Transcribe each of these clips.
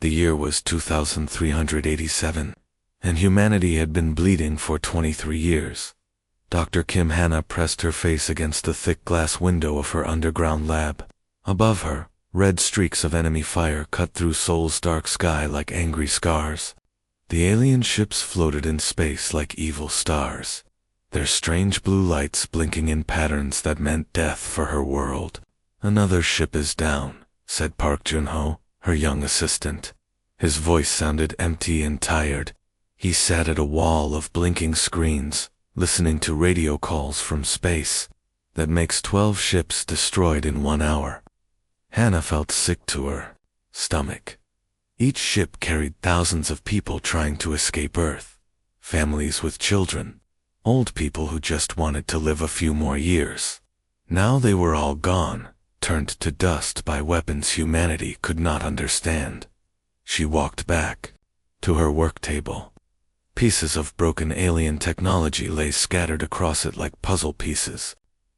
The year was 2387, and humanity had been bleeding for 23 years. Dr. Kim Hannah pressed her face against the thick glass window of her underground lab. Above her, red streaks of enemy fire cut through Seoul's dark sky like angry scars. The alien ships floated in space like evil stars, their strange blue lights blinking in patterns that meant death for her world. "Another ship is down," said Park Jun-ho, her young assistant. His voice sounded empty and tired. He sat at a wall of blinking screens, listening to radio calls from space. "That makes 12 ships destroyed in 1 hour." Hannah felt sick to her stomach. Each ship carried thousands of people trying to escape Earth. Families with children. Old people who just wanted to live a few more years. Now they were all gone, turned to dust by weapons humanity could not understand. She walked back to her work table. Pieces of broken alien technology lay scattered across it like puzzle pieces.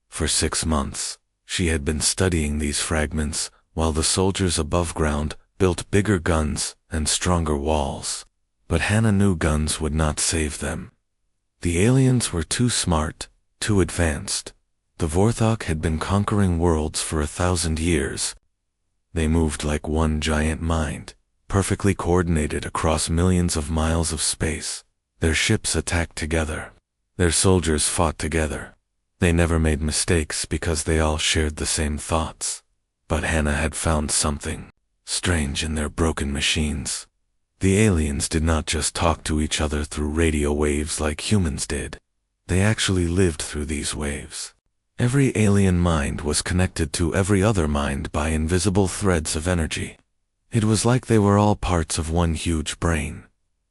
For 6 months, she had been studying these fragments, while the soldiers above ground built bigger guns and stronger walls. But Hannah knew guns would not save them. The aliens were too smart, too advanced. The Vorthok had been conquering worlds for 1,000 years. They moved like one giant mind, perfectly coordinated across millions of miles of space. Their ships attacked together. Their soldiers fought together. They never made mistakes because they all shared the same thoughts. But Hannah had found something strange in their broken machines. The aliens did not just talk to each other through radio waves like humans did. They actually lived through these waves. Every alien mind was connected to every other mind by invisible threads of energy. It was like they were all parts of one huge brain.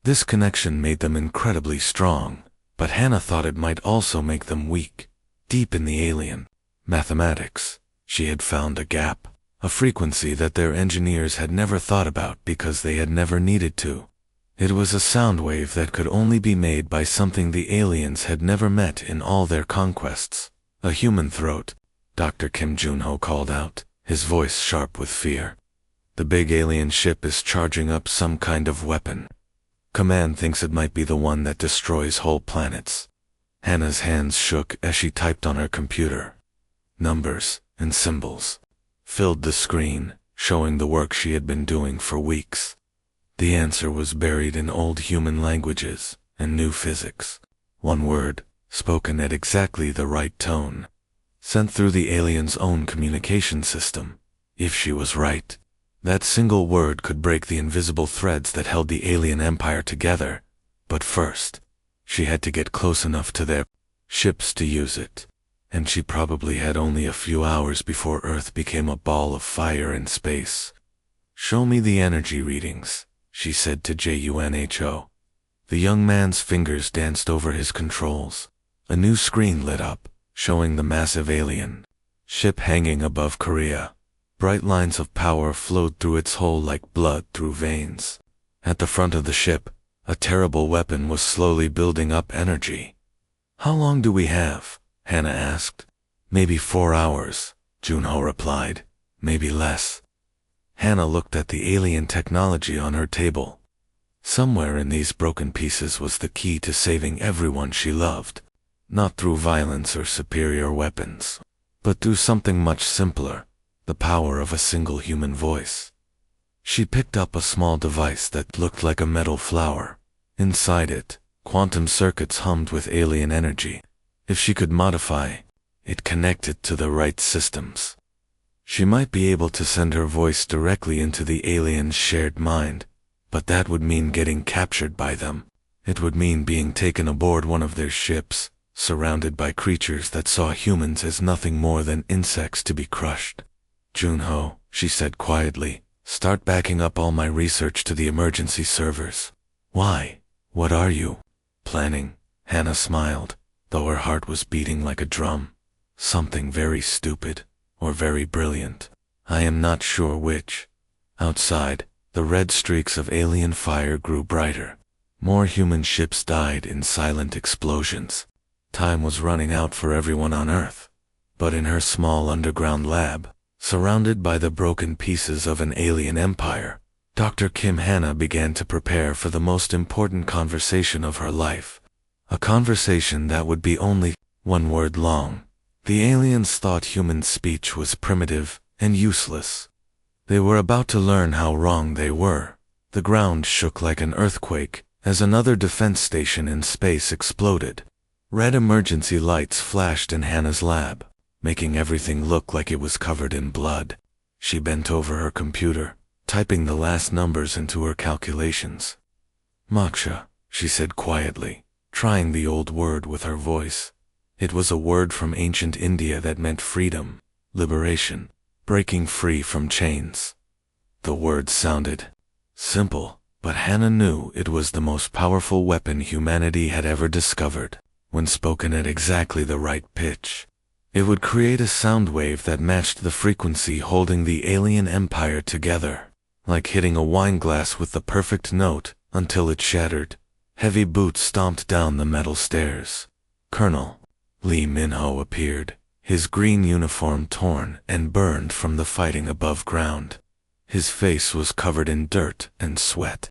This connection made them incredibly strong, but Hannah thought it might also make them weak. Deep in the alien mathematics, she had found a gap. A frequency that their engineers had never thought about because they had never needed to. It was a sound wave that could only be made by something the aliens had never met in all their conquests. "A human throat," Dr. Kim Jun-ho called out, his voice sharp with fear. "The big alien ship is charging up some kind of weapon. Command thinks it might be the one that destroys whole planets." Hannah's hands shook as she typed on her computer. Numbers and symbols filled the screen, showing the work she had been doing for weeks. The answer was buried in old human languages and new physics. One word, spoken at exactly the right tone, sent through the alien's own communication system. If she was right, that single word could break the invisible threads that held the alien empire together. But first, she had to get close enough to their ships to use it. And she probably had only a few hours before Earth became a ball of fire in space. "Show me the energy readings," she said to Junho. The young man's fingers danced over his controls. A new screen lit up, showing the massive alien ship hanging above Korea. Bright lines of power flowed through its hull like blood through veins. At the front of the ship, a terrible weapon was slowly building up energy. "How long do we have?" Hannah asked. "Maybe 4 hours, Junho replied. "Maybe less." Hannah looked at the alien technology on her table. Somewhere in these broken pieces was the key to saving everyone she loved. Not through violence or superior weapons, but through something much simpler, the power of a single human voice. She picked up a small device that looked like a metal flower. Inside it, quantum circuits hummed with alien energy. If she could modify it, connected to the right systems, she might be able to send her voice directly into the alien's shared mind, but that would mean getting captured by them. It would mean being taken aboard one of their ships, surrounded by creatures that saw humans as nothing more than insects to be crushed. "Junho," she said quietly, "start backing up all my research to the emergency servers." "Why? What are you planning?" Hannah smiled, though her heart was beating like a drum. "Something very stupid, or very brilliant. I am not sure which." Outside, the red streaks of alien fire grew brighter. More human ships died in silent explosions. Time was running out for everyone on Earth. But in her small underground lab, surrounded by the broken pieces of an alien empire, Dr. Kim Hannah began to prepare for the most important conversation of her life. A conversation that would be only one word long. The aliens thought human speech was primitive and useless. They were about to learn how wrong they were. The ground shook like an earthquake as another defense station in space exploded. Red emergency lights flashed in Hannah's lab, making everything look like it was covered in blood. She bent over her computer, typing the last numbers into her calculations. Moksha, she said quietly, trying the old word with her voice. It was a word from ancient India that meant freedom, liberation, breaking free from chains. The word sounded simple, but Hannah knew it was the most powerful weapon humanity had ever discovered. When spoken at exactly the right pitch, it would create a sound wave that matched the frequency holding the alien empire together, like hitting a wine glass with the perfect note until it shattered. Heavy boots stomped down the metal stairs. Colonel Lee Minho appeared, his green uniform torn and burned from the fighting above ground. His face was covered in dirt and sweat.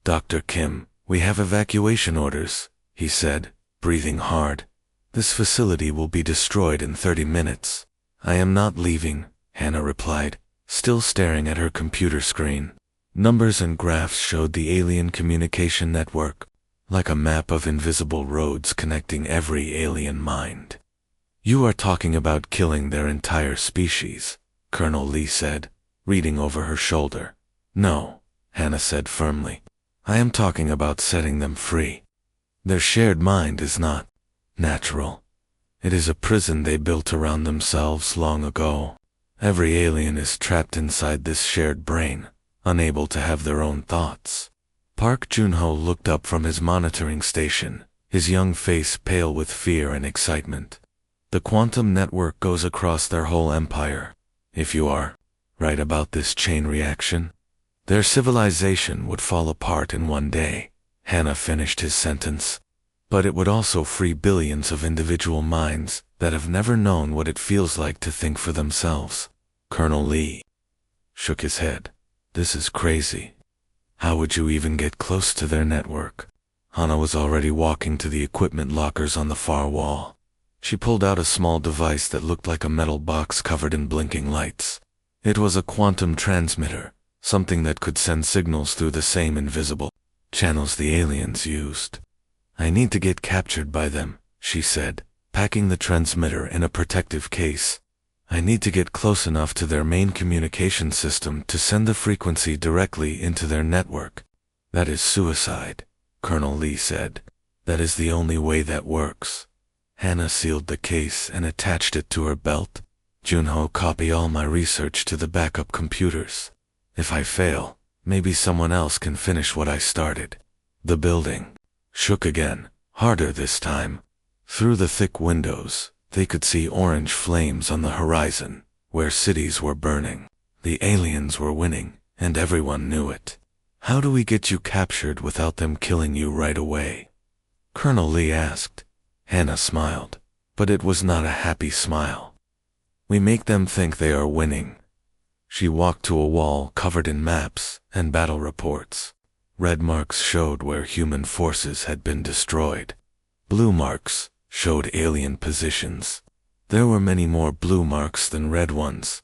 "Dr. Kim, we have evacuation orders," he said, breathing hard. "This facility will be destroyed in 30 minutes. "I am not leaving," Hannah replied, still staring at her computer screen. Numbers and graphs showed the alien communication network, like a map of invisible roads connecting every alien mind. "You are talking about killing their entire species," Colonel Lee said, reading over her shoulder. "No," Hannah said firmly. "I am talking about setting them free. Their shared mind is not natural. It is a prison they built around themselves long ago. Every alien is trapped inside this shared brain, unable to have their own thoughts." Park Junho looked up from his monitoring station, his young face pale with fear and excitement. "The quantum network goes across their whole empire. If you are right about this chain reaction, their civilization would fall apart in one day." Hannah finished his sentence. "But it would also free billions of individual minds that have never known what it feels like to think for themselves." Colonel Lee shook his head. "This is crazy. How would you even get close to their network?" Hannah was already walking to the equipment lockers on the far wall. She pulled out a small device that looked like a metal box covered in blinking lights. It was a quantum transmitter, something that could send signals through the same invisible channels the aliens used. "I need to get captured by them," she said, packing the transmitter in a protective case. "I need to get close enough to their main communication system to send the frequency directly into their network." "That is suicide," Colonel Lee said. "That is the only way that works." Hannah sealed the case and attached it to her belt. "Junho, copy all my research to the backup computers. If I fail, maybe someone else can finish what I started." The building shook again, harder this time. Through the thick windows, they could see orange flames on the horizon, where cities were burning. The aliens were winning, and everyone knew it. "How do we get you captured without them killing you right away?" Colonel Lee asked. Hannah smiled, but it was not a happy smile. "We make them think they are winning." She walked to a wall covered in maps and battle reports. Red marks showed where human forces had been destroyed. Blue marks showed alien positions. There were many more blue marks than red ones.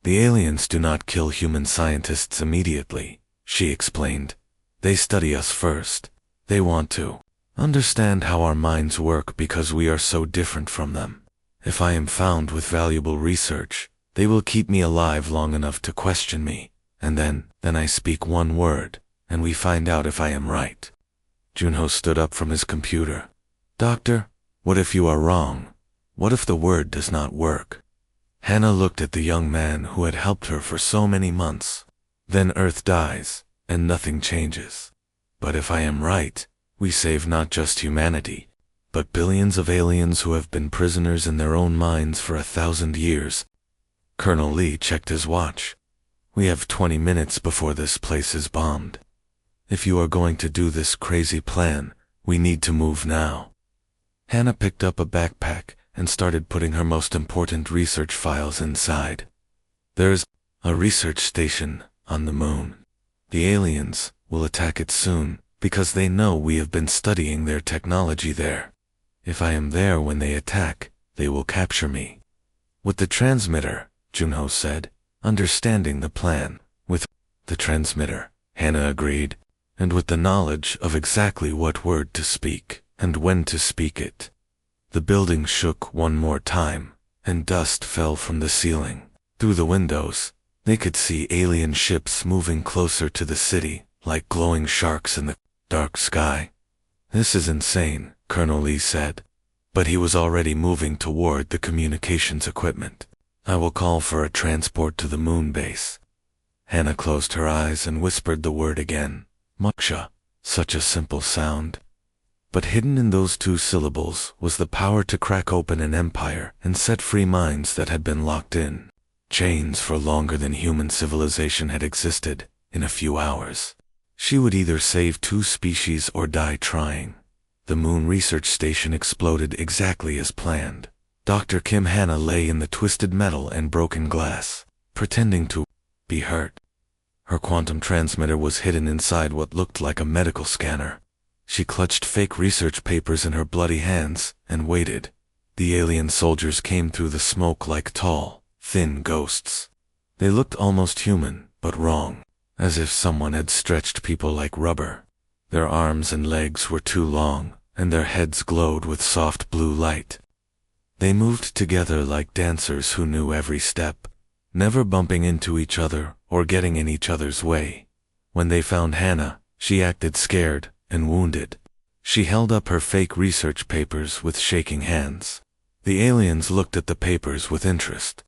"The aliens do not kill human scientists immediately," she explained. "They study us first. They want to understand how our minds work because we are so different from them. If I am found with valuable research, they will keep me alive long enough to question me, and then I speak one word, and we find out if I am right." Junho stood up from his computer. "Doctor, what if you are wrong? What if the word does not work?" Hannah looked at the young man who had helped her for so many months. "Then Earth dies, and nothing changes. But if I am right, we save not just humanity, but billions of aliens who have been prisoners in their own minds for 1,000 years. Colonel Lee checked his watch. "We have 20 minutes before this place is bombed. If you are going to do this crazy plan, we need to move now." Hannah picked up a backpack and started putting her most important research files inside. "There's a research station on the moon. The aliens will attack it soon, because they know we have been studying their technology there. If I am there when they attack, they will capture me. With the transmitter, Junho said, understanding the plan. With the transmitter, Hannah agreed, and with the knowledge of exactly what word to speak, and when to speak it. The building shook one more time, and dust fell from the ceiling. Through the windows, they could see alien ships moving closer to the city, like glowing sharks in the dark sky. This is insane, Colonel Lee said. But he was already moving toward the communications equipment. I will call for a transport to the moon base. Hannah closed her eyes and whispered the word again. Moksha. Such a simple sound. But hidden in those two syllables was the power to crack open an empire and set free minds that had been locked in chains for longer than human civilization had existed. In a few hours, she would either save two species or die trying. The moon research station exploded exactly as planned. Dr. Kim Hannah lay in the twisted metal and broken glass, pretending to be hurt. Her quantum transmitter was hidden inside what looked like a medical scanner. She clutched fake research papers in her bloody hands and waited. The alien soldiers came through the smoke like tall, thin ghosts. They looked almost human, but wrong, as if someone had stretched people like rubber. Their arms and legs were too long, and their heads glowed with soft blue light. They moved together like dancers who knew every step, never bumping into each other or getting in each other's way. When they found Hannah, she acted scared and wounded. She held up her fake research papers with shaking hands. The aliens looked at the papers with interest.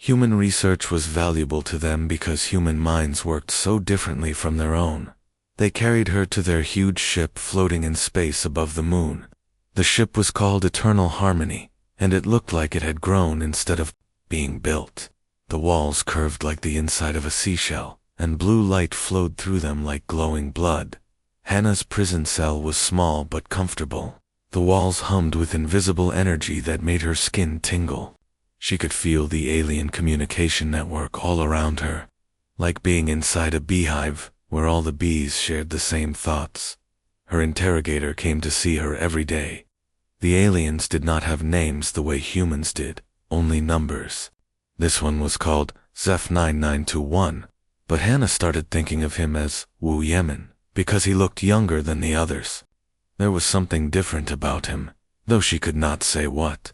Human research was valuable to them because human minds worked so differently from their own. They carried her to their huge ship floating in space above the moon. The ship was called Eternal Harmony, and it looked like it had grown instead of being built. The walls curved like the inside of a seashell, and blue light flowed through them like glowing blood. Hannah's prison cell was small but comfortable. The walls hummed with invisible energy that made her skin tingle. She could feel the alien communication network all around her, like being inside a beehive where all the bees shared the same thoughts. Her interrogator came to see her every day. The aliens did not have names the way humans did, only numbers. This one was called Zeph 9921, but Hannah started thinking of him as Wu Yemen, because he looked younger than the others. There was something different about him, though she could not say what.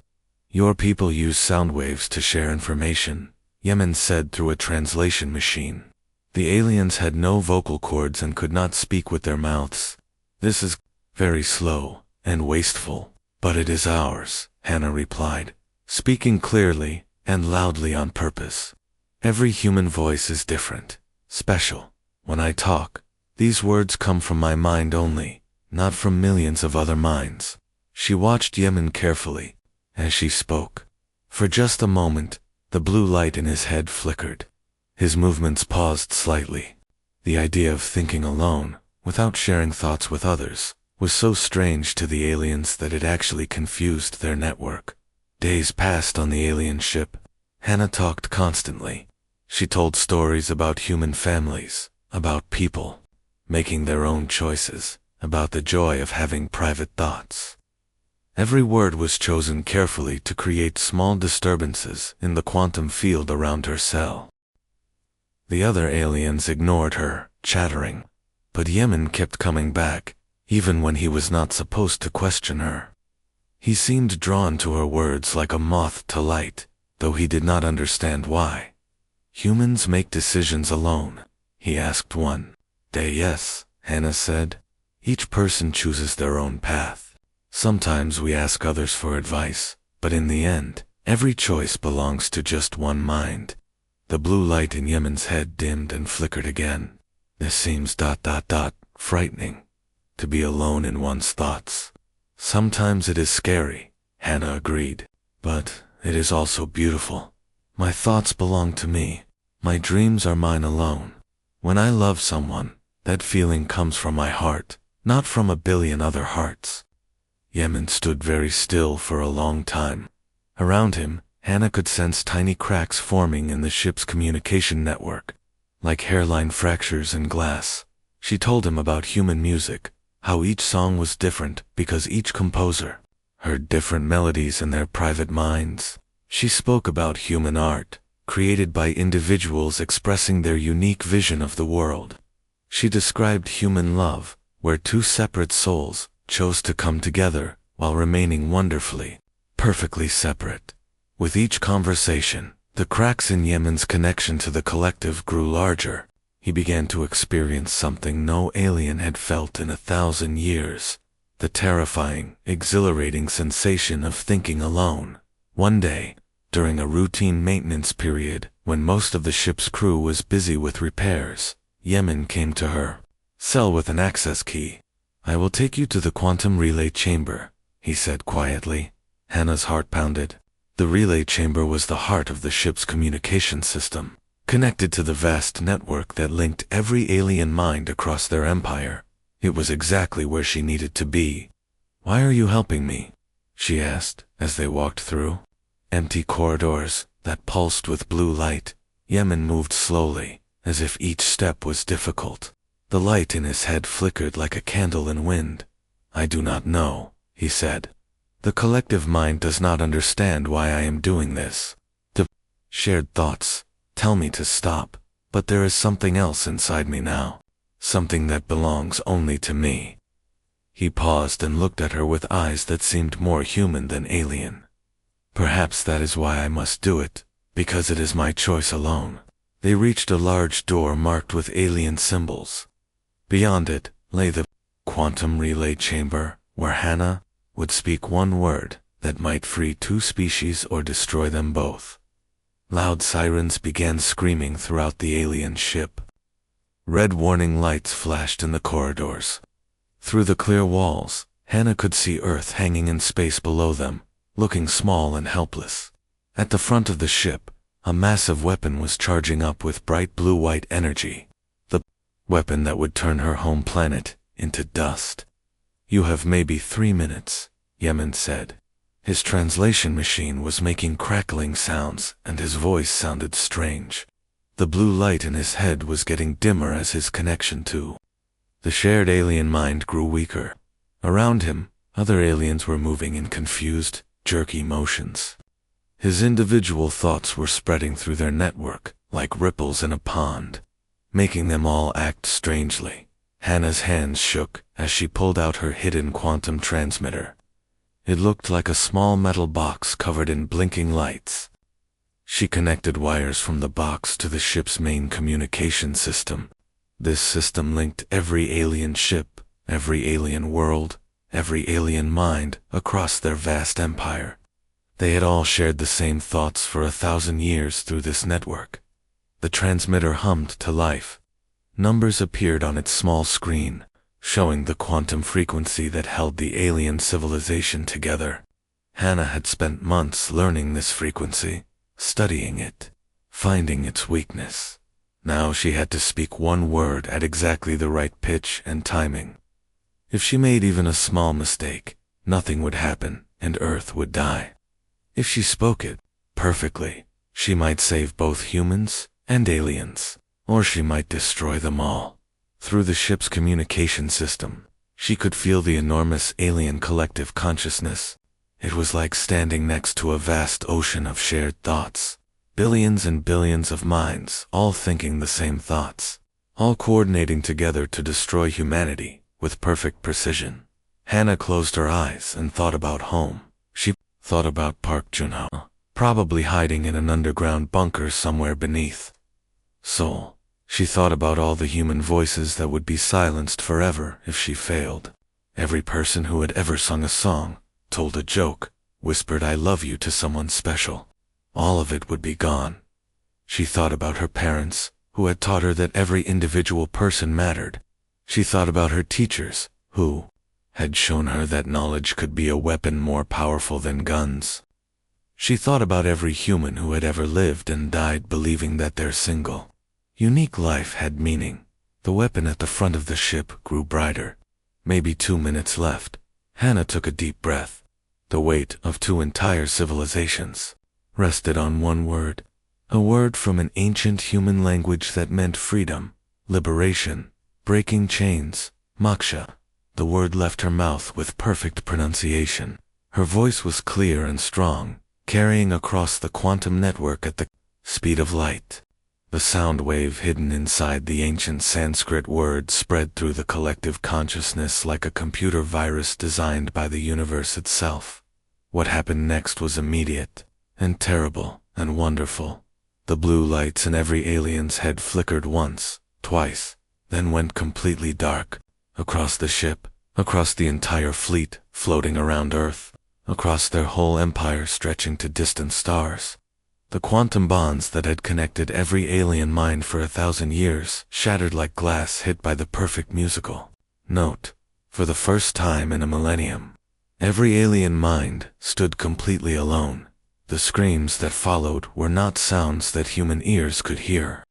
Your people use sound waves to share information, Yemen said through a translation machine. The aliens had no vocal cords and could not speak with their mouths. This is very slow and wasteful, but it is ours, Hannah replied, speaking clearly and loudly on purpose. Every human voice is different, special. When I talk, these words come from my mind only, not from millions of other minds. She watched Yemen carefully as she spoke. For just a moment, the blue light in his head flickered. His movements paused slightly. The idea of thinking alone, without sharing thoughts with others, was so strange to the aliens that it actually confused their network. Days passed on the alien ship. Hannah talked constantly. She told stories about human families, about people making their own choices, about the joy of having private thoughts. Every word was chosen carefully to create small disturbances in the quantum field around her cell. The other aliens ignored her, chattering, but Yemen kept coming back, even when he was not supposed to question her. He seemed drawn to her words like a moth to light, though he did not understand why. Humans make decisions alone, he asked one day. Yes, Hannah said. Each person chooses their own path. Sometimes we ask others for advice, but in the end, every choice belongs to just one mind. The blue light in Yemen's head dimmed and flickered again. This seems ... frightening. To be alone in one's thoughts. Sometimes it is scary, Hannah agreed. But it is also beautiful. My thoughts belong to me. My dreams are mine alone. When I love someone, that feeling comes from my heart, not from a billion other hearts. Yemen stood very still for a long time. Around him, Hannah could sense tiny cracks forming in the ship's communication network, like hairline fractures in glass. She told him about human music, how each song was different because each composer heard different melodies in their private minds. She spoke about human art, created by individuals expressing their unique vision of the world. She described human love, where two separate souls chose to come together while remaining wonderfully, perfectly separate. With each conversation, the cracks in Yemen's connection to the collective grew larger. He began to experience something no alien had felt in 1,000 years, the terrifying, exhilarating sensation of thinking alone. One day, during a routine maintenance period, when most of the ship's crew was busy with repairs, Yemen came to her cell with an access key. "I will take you to the quantum relay chamber," he said quietly. Hannah's heart pounded. The relay chamber was the heart of the ship's communication system, connected to the vast network that linked every alien mind across their empire. It was exactly where she needed to be. "Why are you helping me?" she asked as they walked through empty corridors that pulsed with blue light. Yemen moved slowly, as if each step was difficult. The light in his head flickered like a candle in wind. "I do not know," he said. "The collective mind does not understand why I am doing this. The shared thoughts tell me to stop, but there is something else inside me now, something that belongs only to me." He paused and looked at her with eyes that seemed more human than alien. "Perhaps that is why I must do it, because it is my choice alone." They reached a large door marked with alien symbols. Beyond it lay the quantum relay chamber, where Hannah would speak one word that might free two species or destroy them both. Loud sirens began screaming throughout the alien ship. Red warning lights flashed in the corridors. Through the clear walls, Hannah could see Earth hanging in space below them, looking small and helpless. At the front of the ship, a massive weapon was charging up with bright blue-white energy. The weapon that would turn her home planet into dust. "You have maybe 3 minutes," Yemen said. His translation machine was making crackling sounds, and his voice sounded strange. The blue light in his head was getting dimmer as his connection to the shared alien mind grew weaker. Around him, other aliens were moving in confused, jerky motions. His individual thoughts were spreading through their network, like ripples in a pond, making them all act strangely. Hannah's hands shook as she pulled out her hidden quantum transmitter. It looked like a small metal box covered in blinking lights. She connected wires from the box to the ship's main communication system. This system linked every alien ship, every alien world, every alien mind across their vast empire. They had all shared the same thoughts for 1,000 years through this network. The transmitter hummed to life. Numbers appeared on its small screen, showing the quantum frequency that held the alien civilization together. Hannah had spent months learning this frequency, studying it, finding its weakness. Now she had to speak one word at exactly the right pitch and timing. If she made even a small mistake, nothing would happen and Earth would die. If she spoke it perfectly, she might save both humans and aliens, or she might destroy them all. Through the ship's communication system, she could feel the enormous alien collective consciousness. It was like standing next to a vast ocean of shared thoughts. Billions and billions of minds, all thinking the same thoughts, all coordinating together to destroy humanity with perfect precision. Hannah closed her eyes and thought about home. She thought about Park Junho, probably hiding in an underground bunker somewhere beneath Seoul. She thought about all the human voices that would be silenced forever if she failed. Every person who had ever sung a song, told a joke, whispered "I love you" to someone special. All of it would be gone. She thought about her parents, who had taught her that every individual person mattered. She thought about her teachers, who had shown her that knowledge could be a weapon more powerful than guns. She thought about every human who had ever lived and died believing that their single, unique life had meaning. The weapon at the front of the ship grew brighter. Maybe 2 minutes left. Hannah took a deep breath. The weight of 2 entire civilizations rested on one word. A word from an ancient human language that meant freedom, liberation, breaking chains, moksha. The word left her mouth with perfect pronunciation. Her voice was clear and strong, carrying across the quantum network at the speed of light. The sound wave hidden inside the ancient Sanskrit word spread through the collective consciousness like a computer virus designed by the universe itself. What happened next was immediate, and terrible, and wonderful. The blue lights in every alien's head flickered once, twice, then went completely dark, across the ship, across the entire fleet, floating around Earth, across their whole empire stretching to distant stars. The quantum bonds that had connected every alien mind for 1,000 years shattered like glass hit by the perfect musical note. For the first time in a millennium, every alien mind stood completely alone. The screams that followed were not sounds that human ears could hear.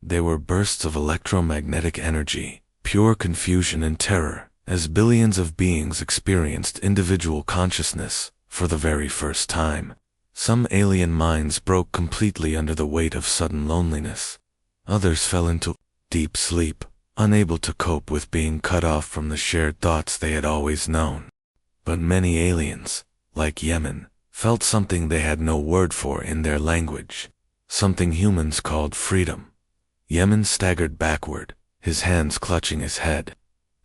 They were bursts of electromagnetic energy, pure confusion and terror, as billions of beings experienced individual consciousness for the very first time. Some alien minds broke completely under the weight of sudden loneliness. Others fell into deep sleep, unable to cope with being cut off from the shared thoughts they had always known. But many aliens, like Yemen, felt something they had no word for in their language, something humans called freedom. Yemen staggered backward, his hands clutching his head.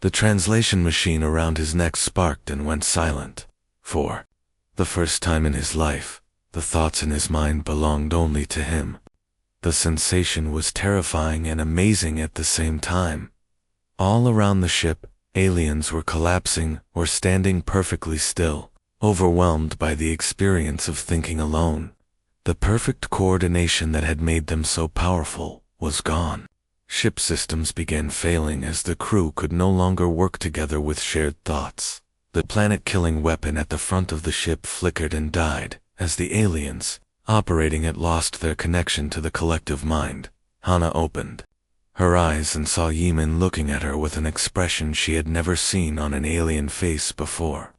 The translation machine around his neck sparked and went silent. For the first time in his life, the thoughts in his mind belonged only to him. The sensation was terrifying and amazing at the same time. All around the ship, aliens were collapsing or standing perfectly still, overwhelmed by the experience of thinking alone. The perfect coordination that had made them so powerful was gone. Ship systems began failing as the crew could no longer work together with shared thoughts. The planet-killing weapon at the front of the ship flickered and died, as the aliens, operating it, lost their connection to the collective mind. Hana opened her eyes and saw Yemen looking at her with an expression she had never seen on an alien face before.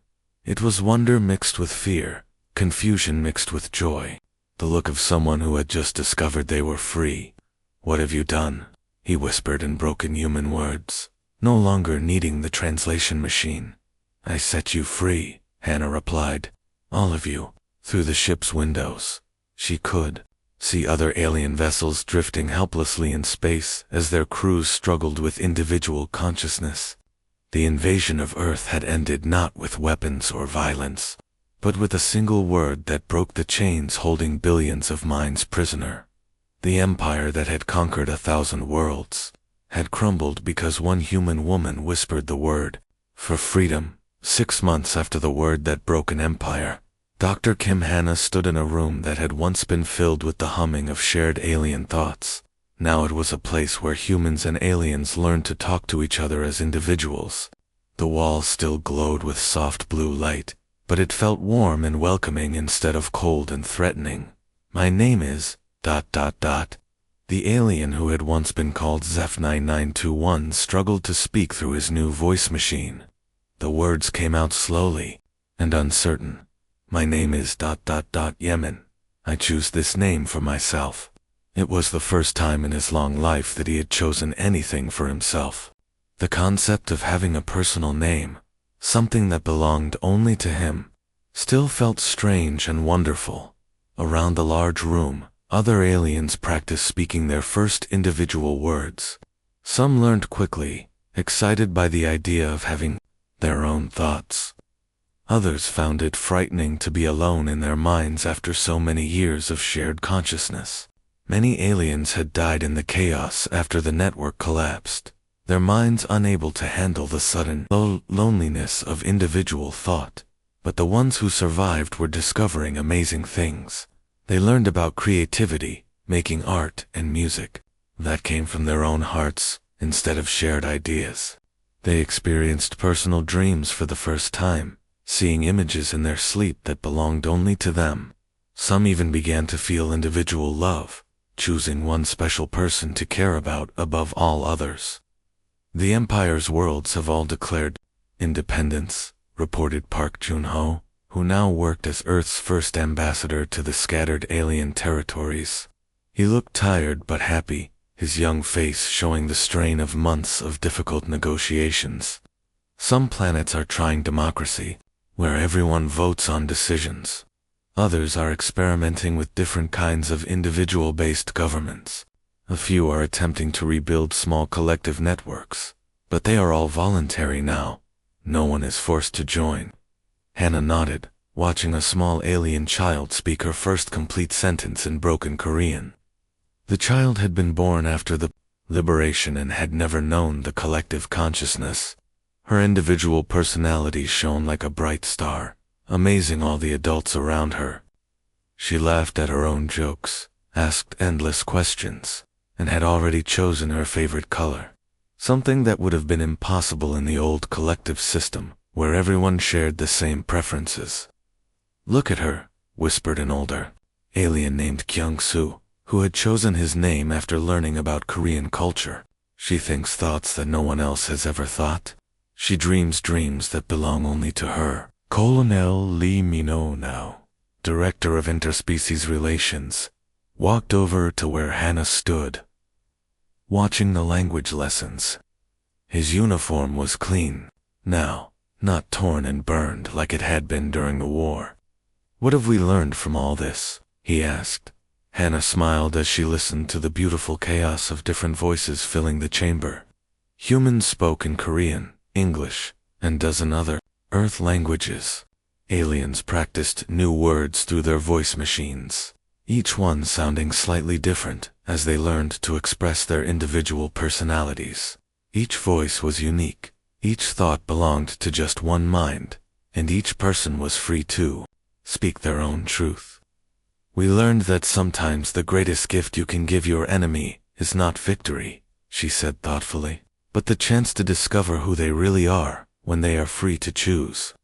It was wonder mixed with fear, confusion mixed with joy, the look of someone who had just discovered they were free. "What have you done?" he whispered in broken human words, no longer needing the translation machine. "I set you free," Hannah replied. "All of you." Through the ship's windows, she could see other alien vessels drifting helplessly in space as their crews struggled with individual consciousness. The invasion of Earth had ended not with weapons or violence, but with a single word that broke the chains holding billions of minds prisoner. The empire that had conquered 1,000 worlds had crumbled because one human woman whispered the word for freedom. 6 months after the word that broke an empire, Dr. Kim Hannah stood in a room that had once been filled with the humming of shared alien thoughts. Now it was a place where humans and aliens learned to talk to each other as individuals. The walls still glowed with soft blue light, but it felt warm and welcoming instead of cold and threatening. "My name is ... The alien who had once been called Zeph 9921 struggled to speak through his new voice machine. The words came out slowly and uncertain. "My name is ... Yemen. I choose this name for myself." It was the first time in his long life that he had chosen anything for himself. The concept of having a personal name, something that belonged only to him, still felt strange and wonderful. Around the large room, other aliens practiced speaking their first individual words. Some learned quickly, excited by the idea of having their own thoughts. Others found it frightening to be alone in their minds after so many years of shared consciousness. Many aliens had died in the chaos after the network collapsed, their minds unable to handle the sudden loneliness of individual thought. But the ones who survived were discovering amazing things. They learned about creativity, making art and music that came from their own hearts instead of shared ideas. They experienced personal dreams for the first time, seeing images in their sleep that belonged only to them. Some even began to feel individual love, choosing one special person to care about above all others. "The Empire's worlds have all declared independence," reported Park Jun-ho, who now worked as Earth's first ambassador to the scattered alien territories. He looked tired but happy, his young face showing the strain of months of difficult negotiations. Some planets are trying democracy, where everyone votes on decisions. Others are experimenting with different kinds of individual-based governments. A few are attempting to rebuild small collective networks, but they are all voluntary now. No one is forced to join. Hannah nodded, watching a small alien child speak her first complete sentence in broken Korean. The child had been born after the liberation and had never known the collective consciousness. Her individual personality shone like a bright star, amazing all the adults around her. She laughed at her own jokes, asked endless questions, and had already chosen her favorite color. Something that would have been impossible in the old collective system, where everyone shared the same preferences. "Look at her," whispered an older alien named Kyung-soo, who had chosen his name after learning about Korean culture. "She thinks thoughts that no one else has ever thought. She dreams dreams that belong only to her." Colonel Lee Mino, now director of interspecies relations, walked over to where Hannah stood, watching the language lessons. His uniform was clean, now, not torn and burned like it had been during the war. "What have we learned from all this?" he asked. Hannah smiled as she listened to the beautiful chaos of different voices filling the chamber. Humans spoke in Korean, English, and dozen other Earth languages. Aliens practiced new words through their voice machines, each one sounding slightly different as they learned to express their individual personalities. Each voice was unique, each thought belonged to just one mind, and each person was free to speak their own truth. "We learned that sometimes the greatest gift you can give your enemy is not victory," she said thoughtfully, "but the chance to discover who they really are when they are free to choose."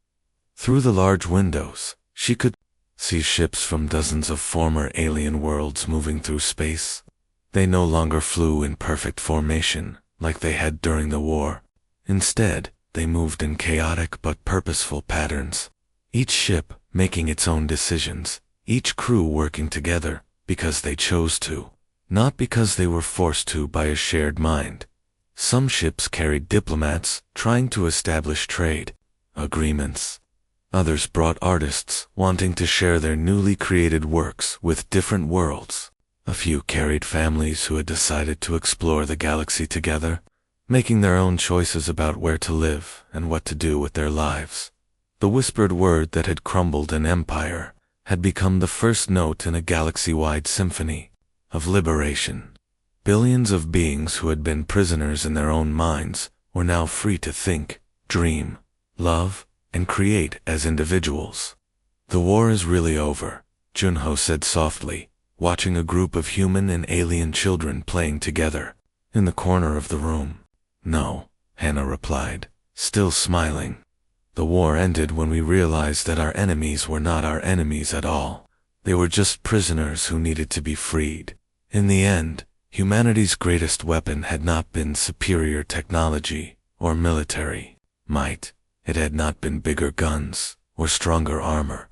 Through the large windows, she could see ships from dozens of former alien worlds moving through space. They no longer flew in perfect formation, like they had during the war. Instead, they moved in chaotic but purposeful patterns, each ship making its own decisions, each crew working together because they chose to, not because they were forced to by a shared mind. Some ships carried diplomats trying to establish trade agreements. Others brought artists wanting to share their newly created works with different worlds. A few carried families who had decided to explore the galaxy together, making their own choices about where to live and what to do with their lives. The whispered word that had crumbled an empire had become the first note in a galaxy-wide symphony of liberation. Billions of beings who had been prisoners in their own minds were now free to think, dream, love, and create as individuals. "The war is really over," Junho said softly, watching a group of human and alien children playing together in the corner of the room. "No," Hannah replied, still smiling. "The war ended when we realized that our enemies were not our enemies at all. They were just prisoners who needed to be freed. In the end, humanity's greatest weapon had not been superior technology or military might. It had not been bigger guns or stronger armor.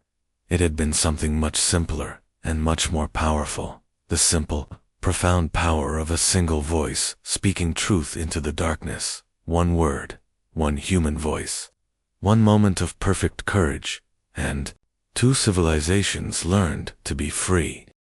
It had been something much simpler and much more powerful. The simple, profound power of a single voice speaking truth into the darkness. One word, one human voice. One moment of perfect courage, and two civilizations learned to be free."